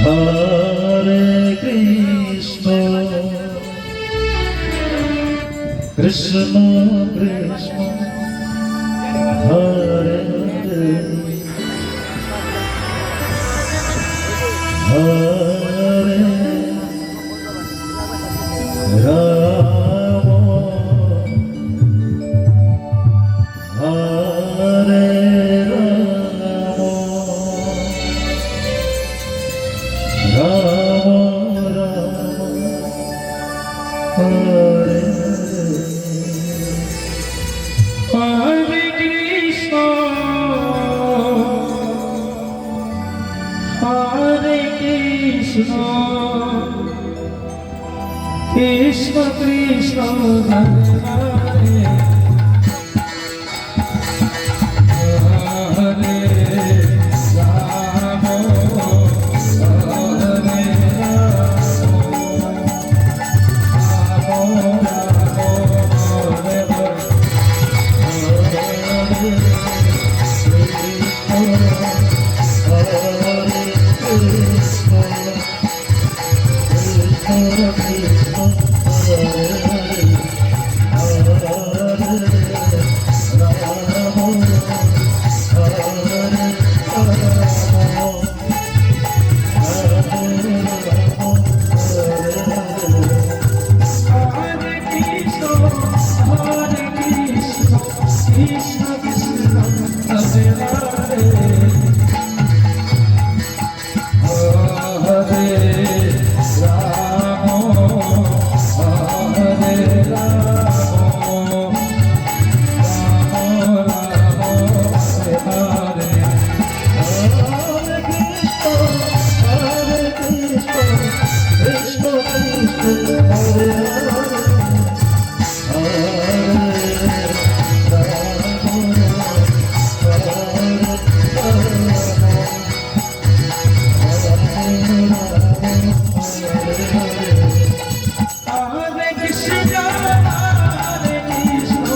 Hare Krishna, Krishna Krishna, Hare Hare, Hare Rama, Hare Rama, Hare Hare Krishna, Hare Krishna,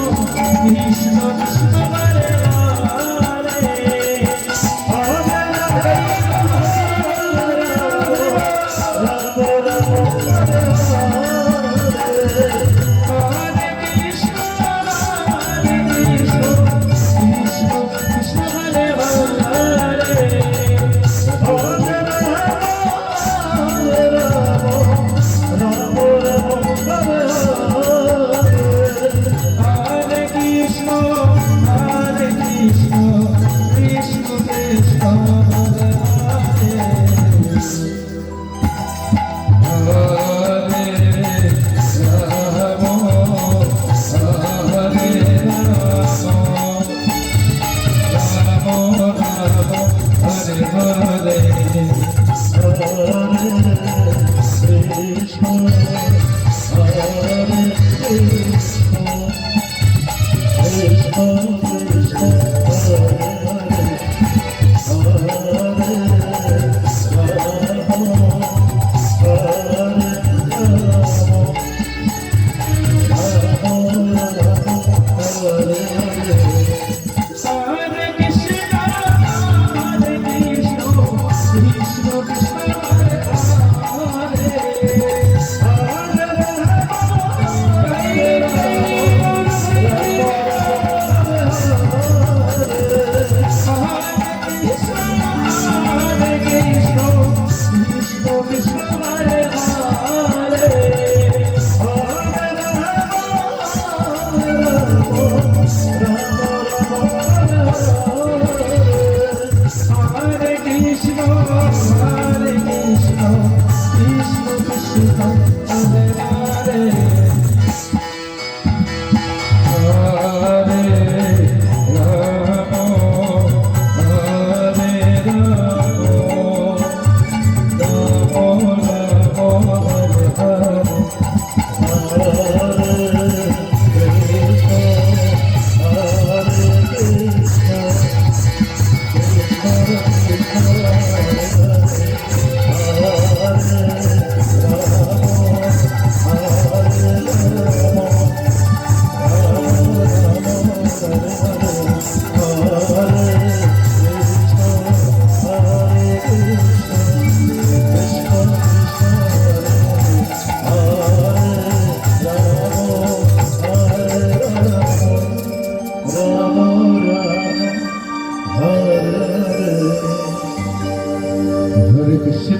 Krishna Krishna, Hare Hare,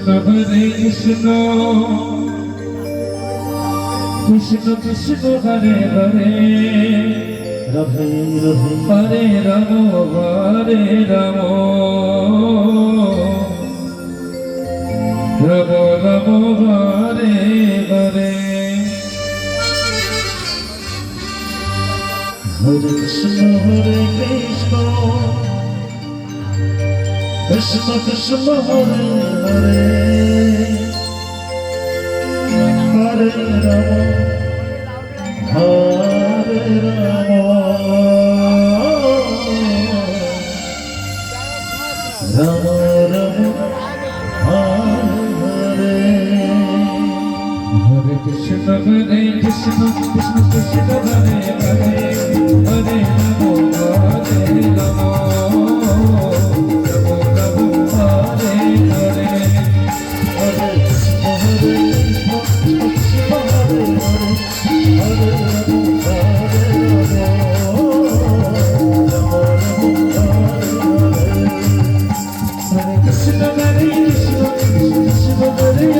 Hare Krishna Krishna Krishna Hare Hare Radhe Radhe Hare Ramo Hare Ramo Ramo Ramo Hare Hare Hare Krishna Hare Krishna Krishna Krishna Hare Hare Hare Rama Hare Rama Rama Rama Hare Hare Krishna Krishna Krishna Hare Hare Hare Ramo Hare Ramo Ramo Ramo Hare Hare Hare Krishna Hare Krishna Hare Hare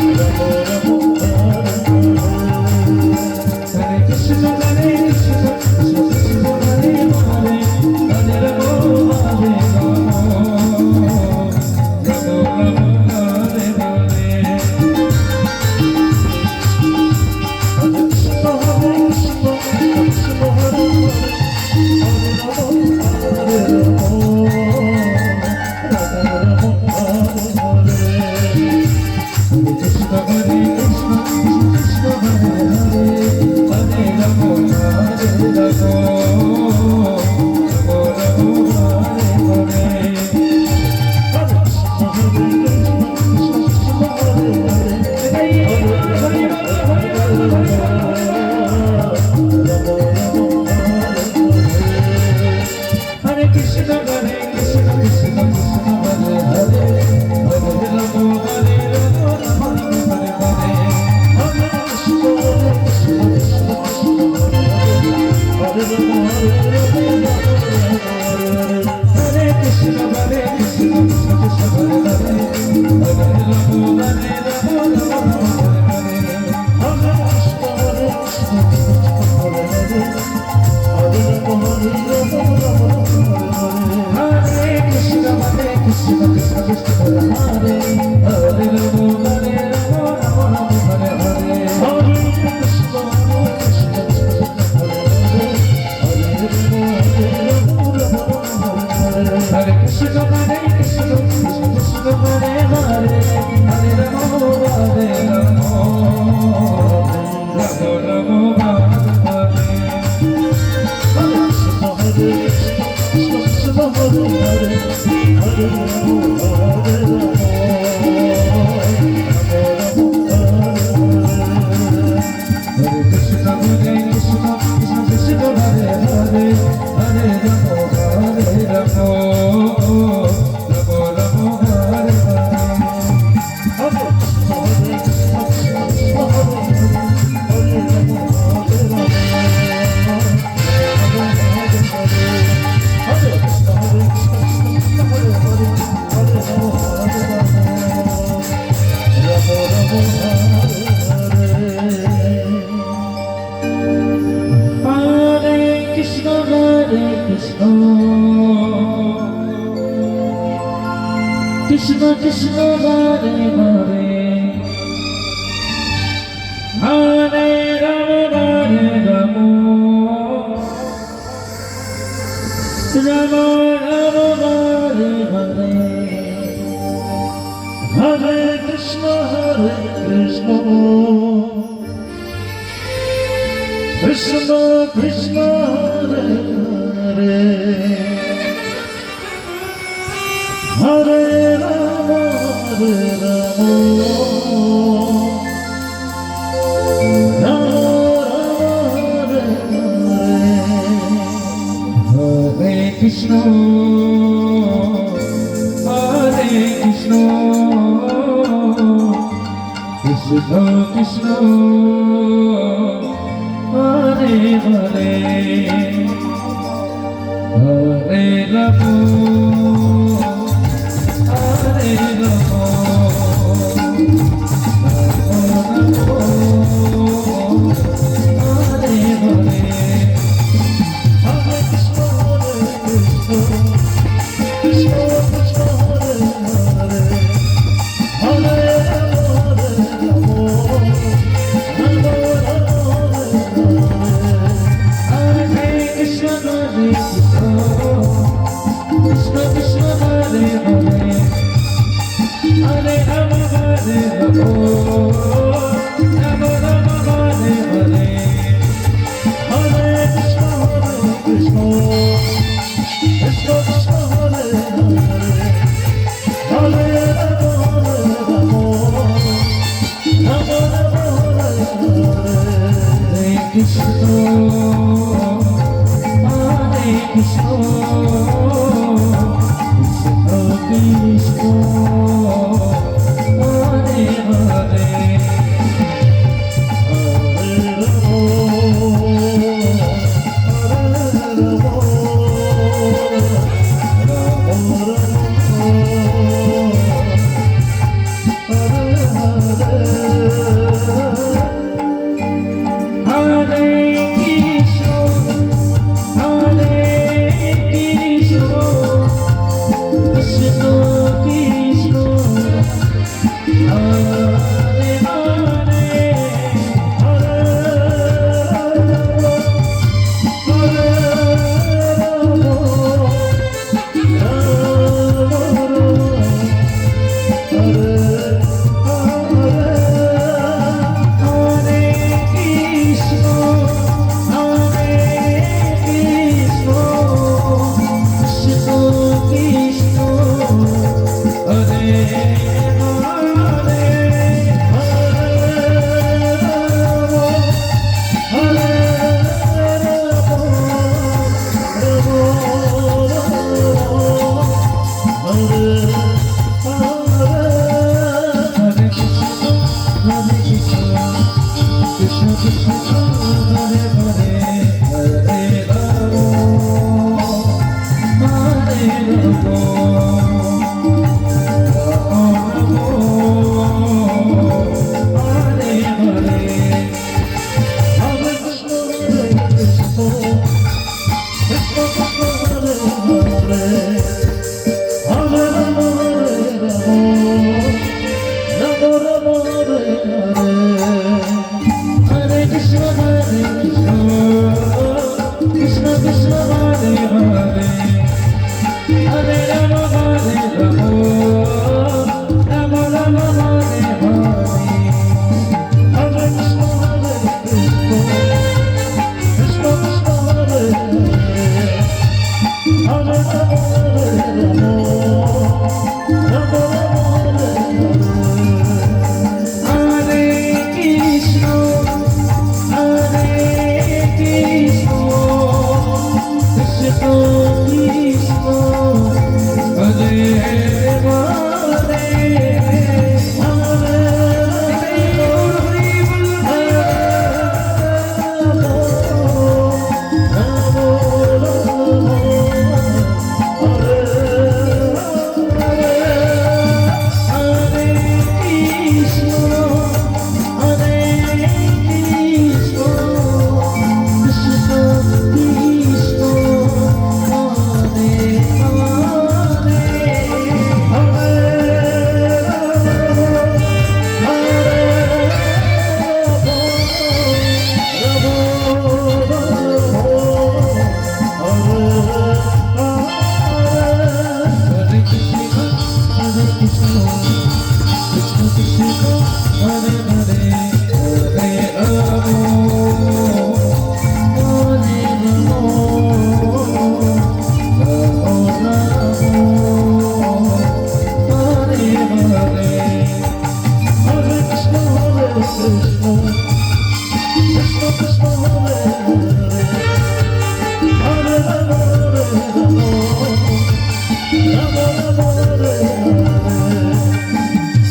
Hare Krishna Hare Krishna Krishna Hare Hare Hare Ramo Hare Ramo Ramo Ramo Hare Hare Hare Krishna Hare Krishna Krishna Hare Hare Hare Ramo Hare Ramo Ramo Ramo Hare Hare Krishna Hare Krishna Krishna Hare Hare Hare Ramo Hare Ramo Ramo Ramo Hare Hare Krishna Hare Krishna Krishna Krishna Hare Hare Hare Ramo Hare Ramo Ramo Ramo Hare Hare Krishna Hare Krishna Krishna Krishna Hare Hare Hare Ramo Hare Ramo Ramo Ramo Hare Hare Krishna Hare Krishna Krishna Krishna Hare Hare Hare Ramo Hare Ramo Ramo Ramo Hare Hare Hare Krishna Hare Krishna Krishna Krishna Hare Hare Hare Ramo Hare Ramo Ramo Ramo Hare Hare Krishna Hare Krishna Krishna Krishna Hare Hare Hare Ramo Hare Ramo Ramo Ramo Hare Hare Hare Krishna Hare Krishna Krishna Krishna Hare Hare Hare Ramo Hare Ramo Ramo Ramo Hare Hare Hare Krishna Krishna Krishna Hare Hare Hare Rama Rama Hare Krishna Hare Krishna Krishna Krishna Hare Hare Hare Ram হরে Ram Hare Hare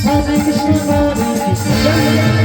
Hare Krishna,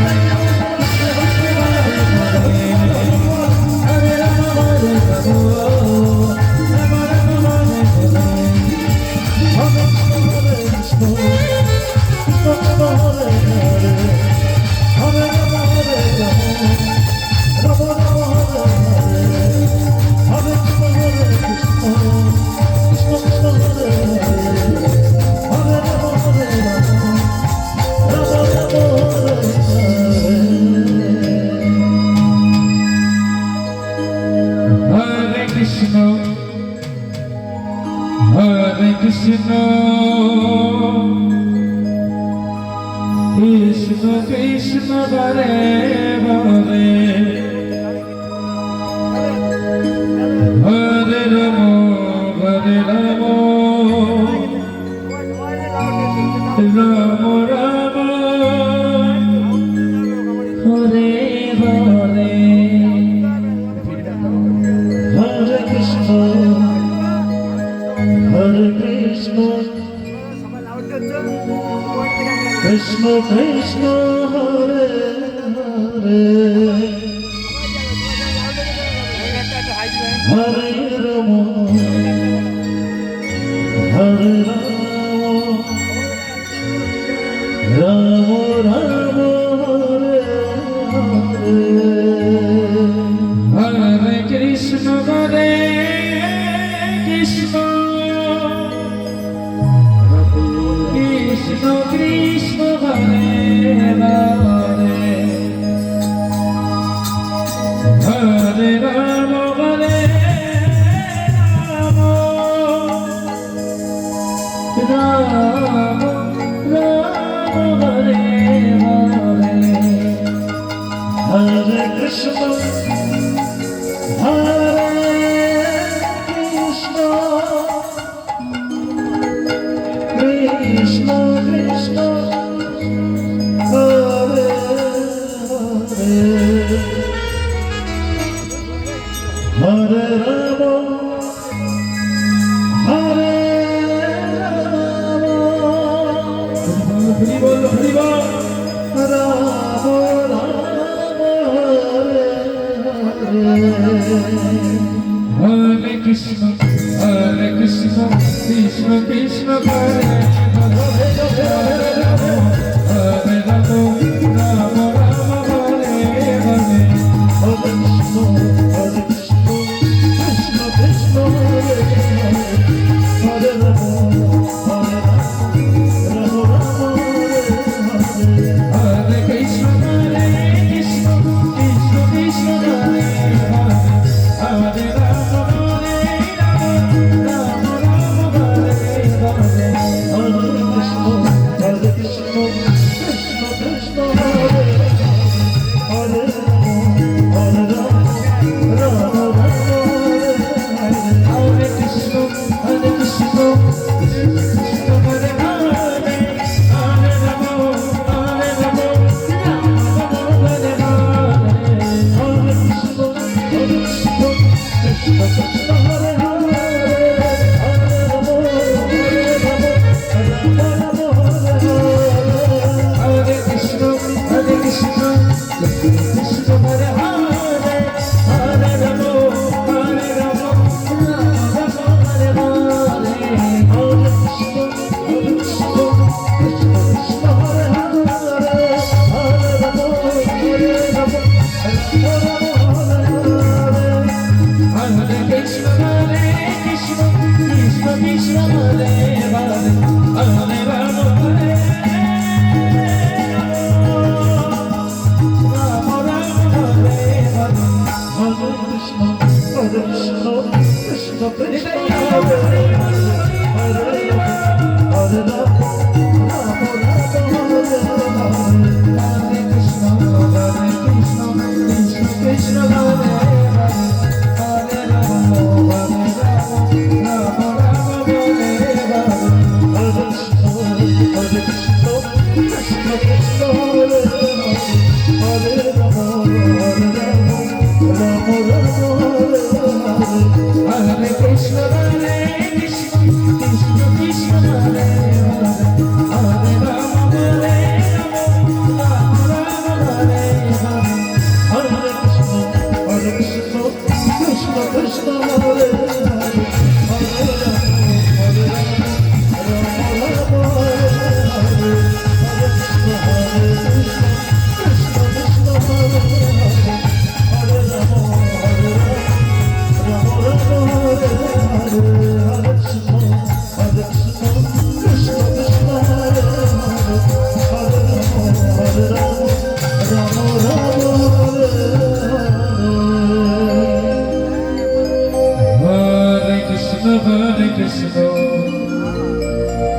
Krishna Krishna বারে বারে হরে Ram Ram Ram Hare Hare Hare Krishna, Hare Krishna, Krishna Krishna, Hare Hare, Hare Rama, Hare Rama, Rama Rama, Hare Hare. হরে কৃষ্ণ হরে কৃষ্ণ কৃষ্ণ কৃষ্ণ হরে হরে হরে রাম হরে Ram Ram Ram Hare Hare Hare Krishna, Hare Krishna, Krishna Krishna, Hare Hare, Hare Rama, Hare Rama, Hari বল হরি বল Rama Rama, Hare Hare. হরে কৃষ্ণ কৃষ্ণ কৃষ্ণ হরে হরে হরে রাম হরে Ram Ram Ram Hare Hare Hare Krishna, Hare Krishna, Krishna Krishna, Hare Hare, Hare Rama, Hare Rama, Rama Rama, Hare Hare. হরে কৃষ্ণ কৃষ্ণ কৃষ্ণ হরে হরে হরে রাম হরে Ram Ram Ram Hare Hare Hare Krishna, Hare Krishna, Krishna Krishna,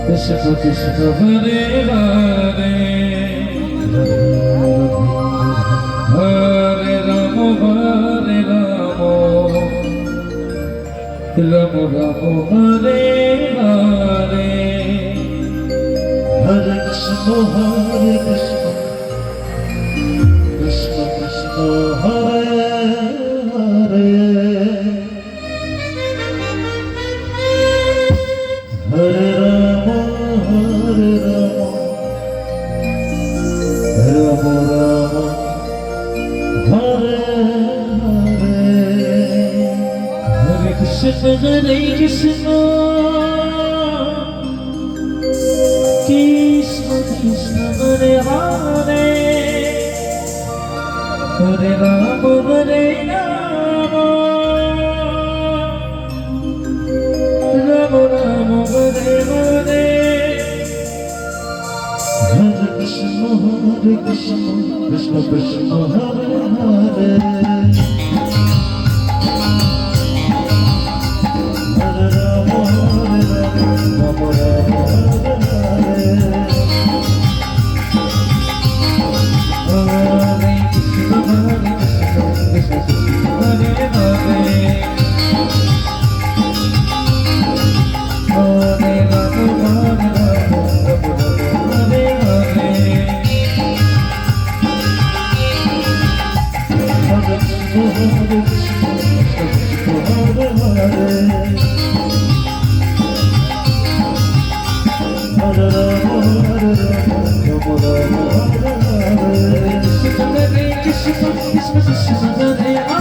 Krishna Krishna Hare Hare Hare Ramo Hare Ramo Ramo Ramo Hare Hare Hare Krishna Krishna Krishna Hare Hare Hare Rama Rama Rama Hare Hare Hare Krishna Krishna Krishna Hare Hare Hare Rama Hare Rama Rama Rama Hare Hare Hare Krishna Krishna Krishna Hare Hare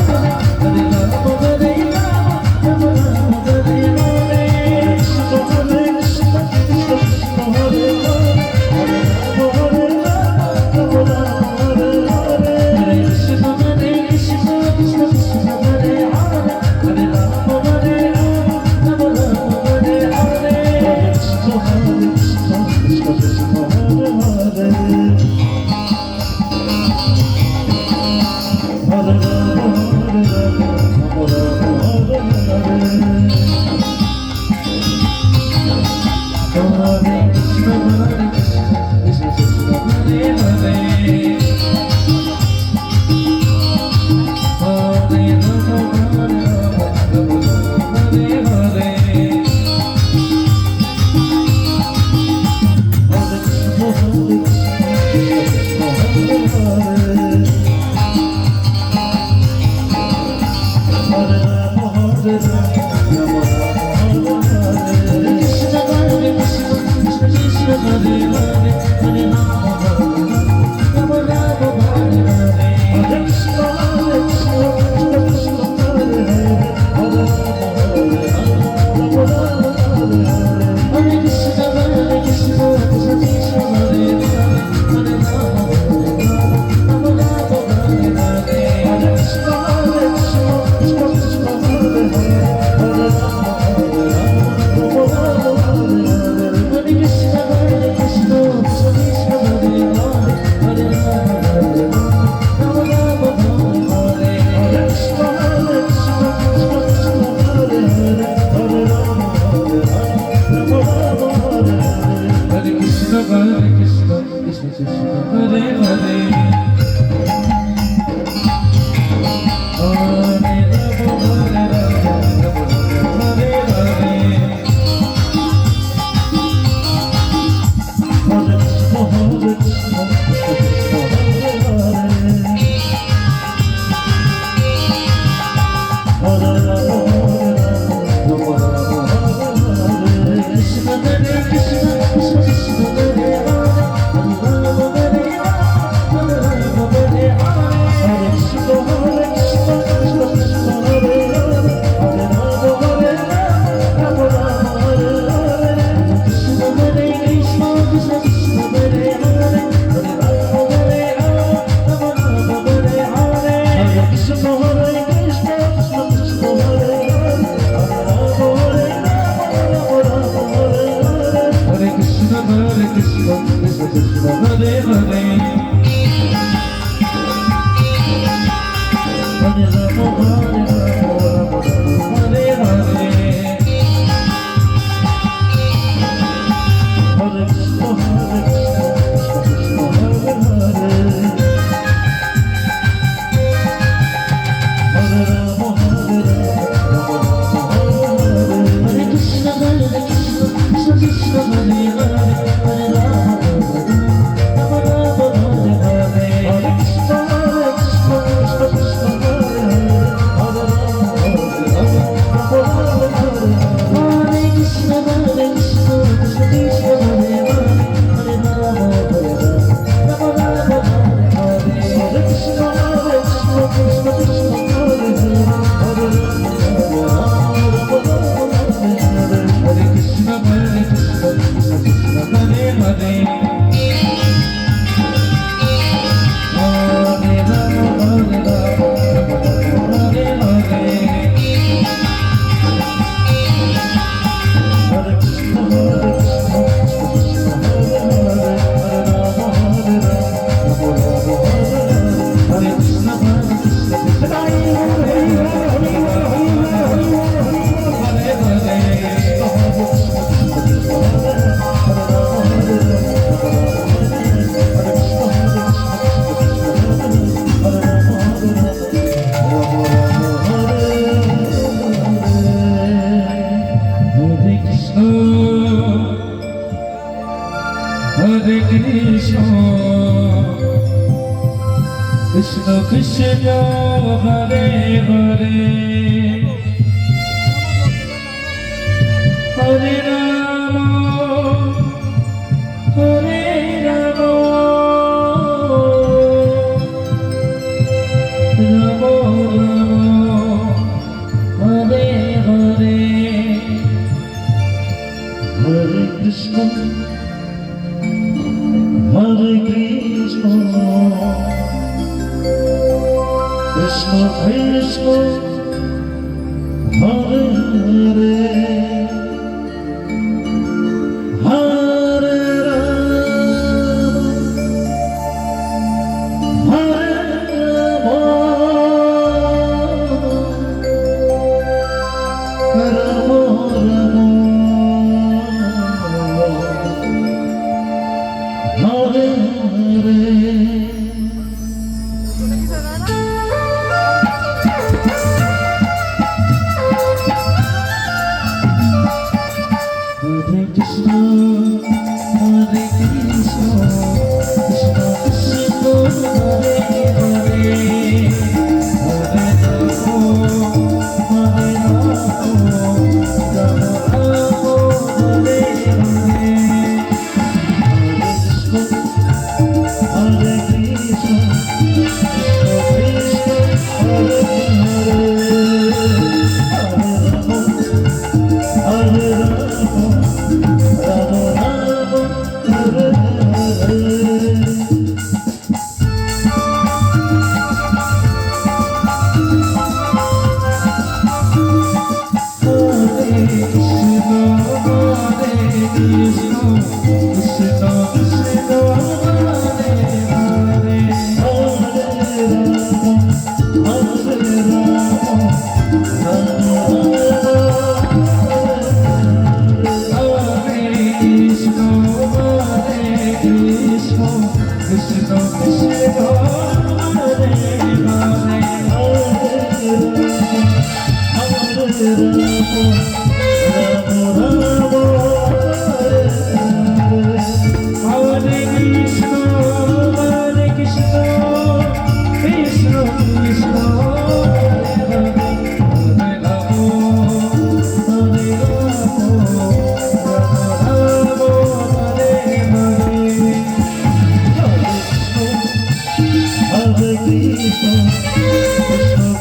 Hare Rama Rama Rama Hare Hare Krishna Krishna Hare Hare Hare Rama Hare Rama Hare Hare Hare Hare Krishna, Krishna Krishna, Hare Hare, Hare Rama, Hare Rama, Rama Rama, Hare Hare, Hare Krishna, Hare Krishna, Krishna Krishna, Hare Hare, Hare Rama, Hare Rama, Rama Rama, Hare Hare. Hare Krishna, Hare Krishna, Krishna Krishna, Hare Hare, Hare Rama, Hare Rama, Rama Rama, Hare Hare.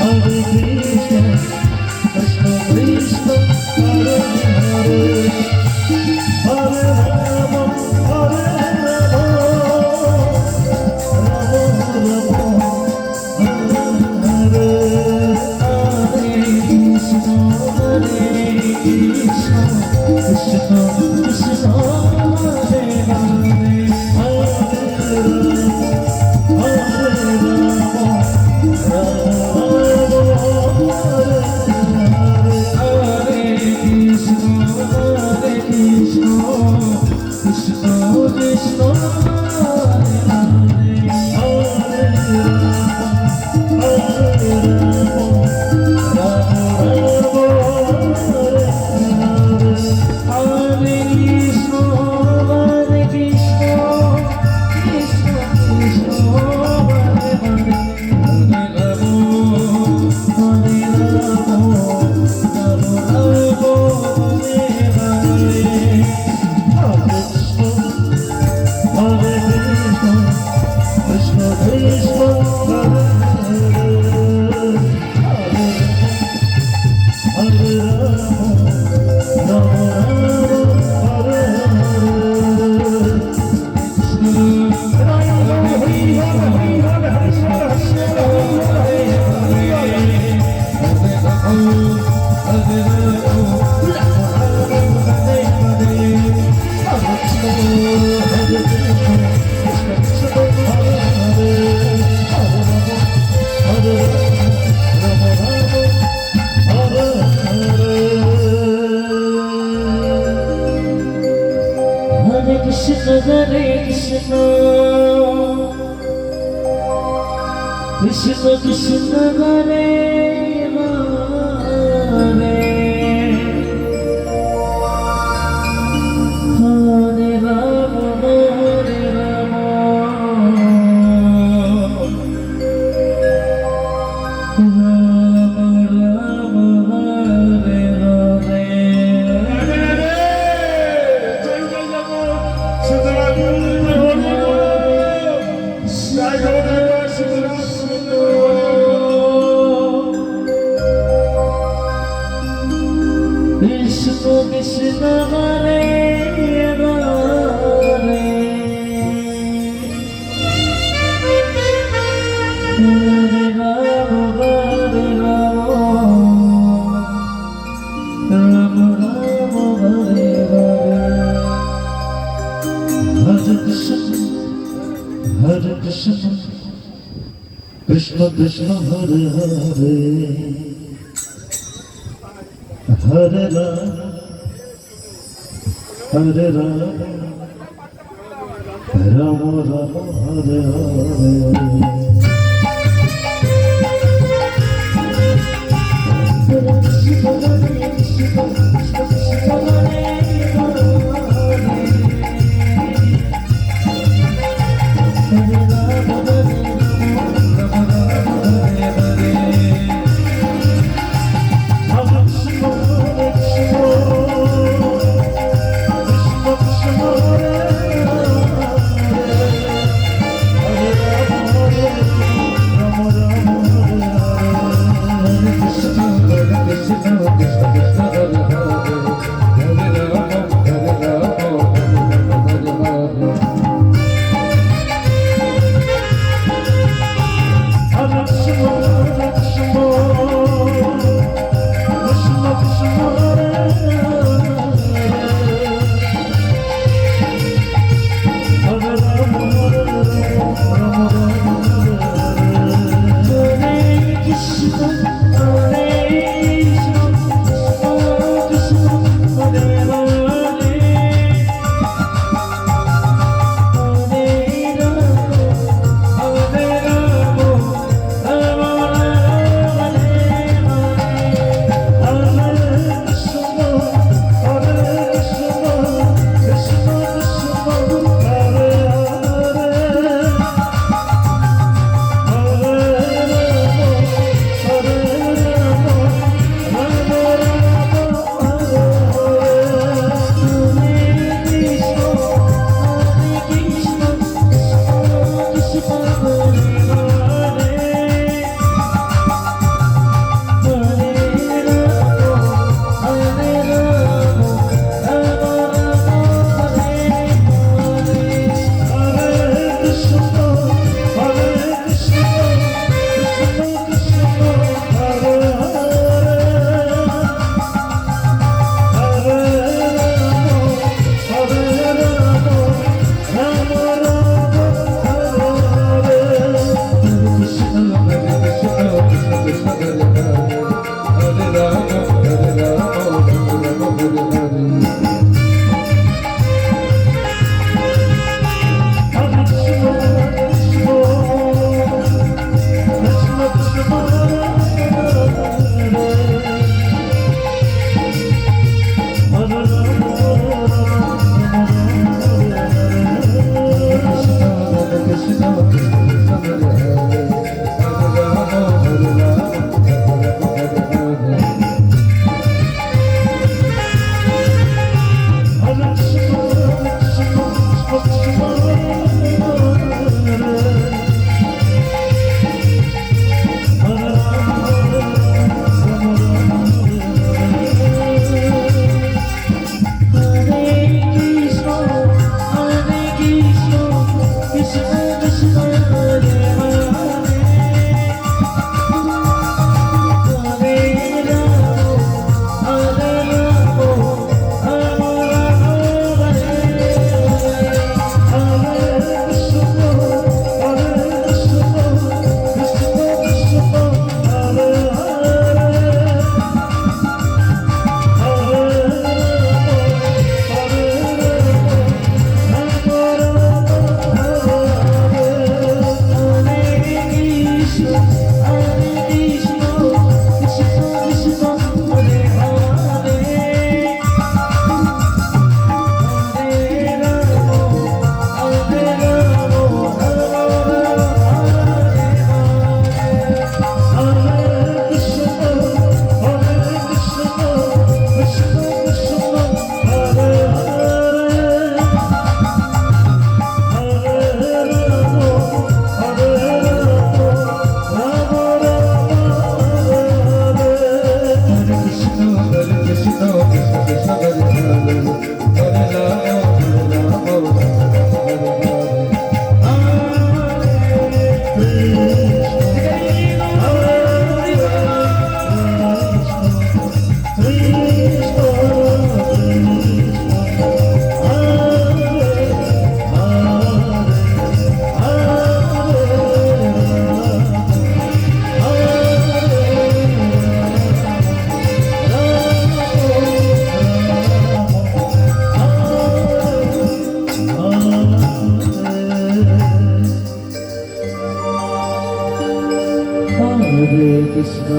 Hare Krishna, Krishna Hare Hare, Hare Rama, Rama Rama, Hare Hare. Hare Krishna Krishna Hare Hare Hare Ram হরে রাম রাম রাম হরে হরে কৃষ্ণ কৃষ্ণ হরে হরে হরে রাম হরে Ram Ram Ram Hare Hare Hare Krishna Krishna Krishna Hare Hare Hare Ram Ram Ram Hare Hare Hare Hare Krishna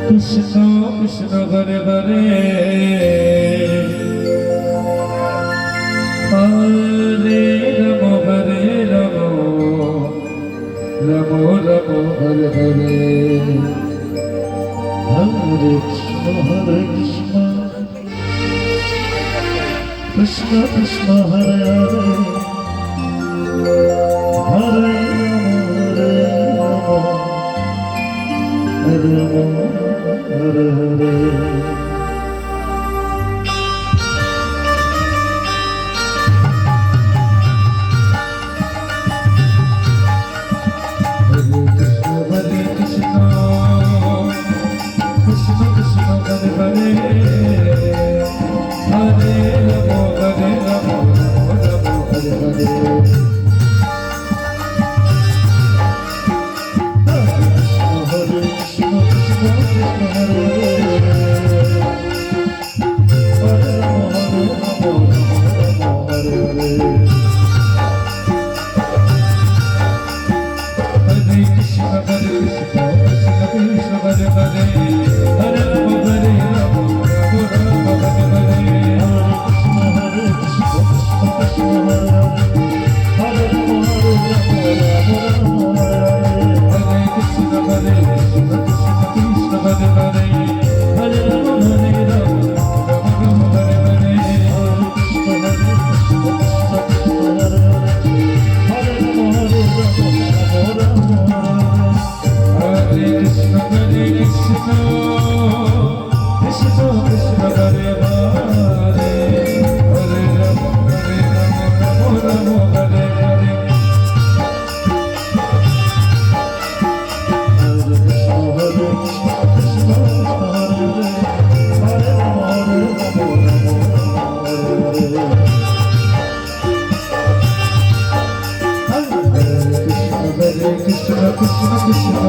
Krishna Krishna Hare Hare Hare Ramo Hare Ramo Ramo Ramo Hare Hare Hare Krishna Krishna Krishna Hare Hare Hare Rama Hare Rama Hare Hare Krishna Krishna